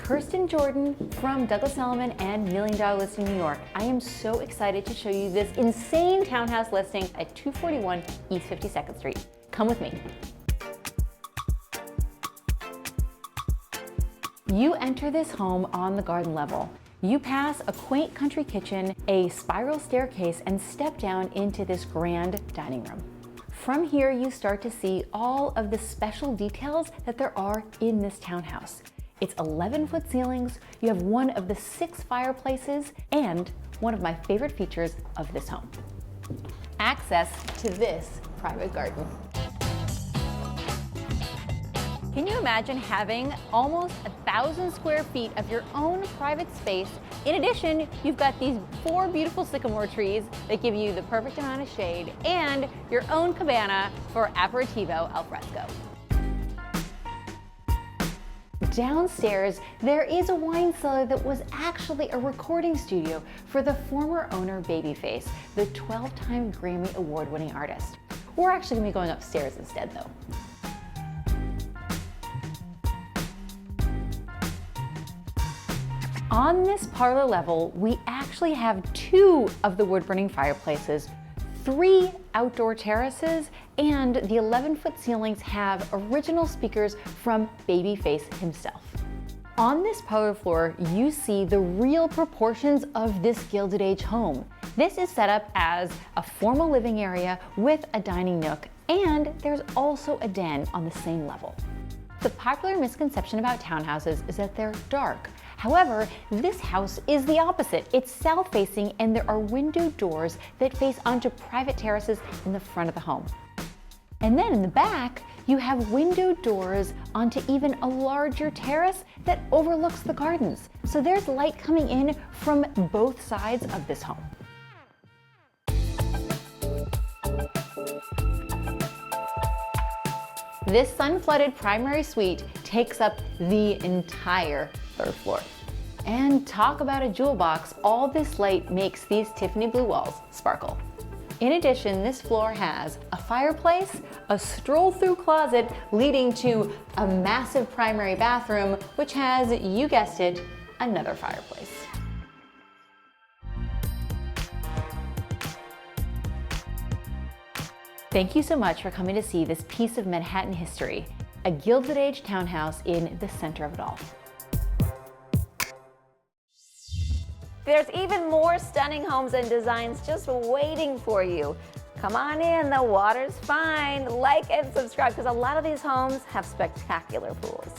Kirsten Jordan from Douglas Elliman and $1 Million Listing New York. I am so excited to show you this insane townhouse listing at 241 East 52nd Street. Come with me. You enter this home on the garden level. You pass a quaint country kitchen, a spiral staircase, and step down into this grand dining room. From here, you start to see all of the special details that there are in this townhouse. It's 11-foot ceilings, you have one of the 6 fireplaces, and one of my favorite features of this home, access to this private garden. Can you imagine having almost 1,000 square feet of your own private space? In addition, you've got these 4 beautiful sycamore trees that give you the perfect amount of shade and your own cabana for aperitivo al fresco. Downstairs, there is a wine cellar that was actually a recording studio for the former owner Babyface, the 12-time Grammy Award-winning artist. We're actually gonna be going upstairs instead though. On this parlor level, we actually have 2 of the wood-burning fireplaces, 3 outdoor terraces, and the 11-foot ceilings have original speakers from Babyface himself. On this parlor floor, you see the real proportions of this Gilded Age home. This is set up as a formal living area with a dining nook, and there's also a den on the same level. The popular misconception about townhouses is that they're dark. However, this house is the opposite. It's south-facing and there are window doors that face onto private terraces in the front of the home. And then in the back, you have window doors onto even a larger terrace that overlooks the gardens. So there's light coming in from both sides of this home. This sun-flooded primary suite takes up the entire 3rd floor. And talk about a jewel box, all this light makes these Tiffany blue walls sparkle. In addition, this floor has a fireplace, a stroll-through closet leading to a massive primary bathroom, which has, you guessed it, another fireplace. Thank you so much for coming to see this piece of Manhattan history, a Gilded Age townhouse in the center of it all. There's even more stunning homes and designs just waiting for you. Come on in, the water's fine. Like and subscribe because a lot of these homes have spectacular pools.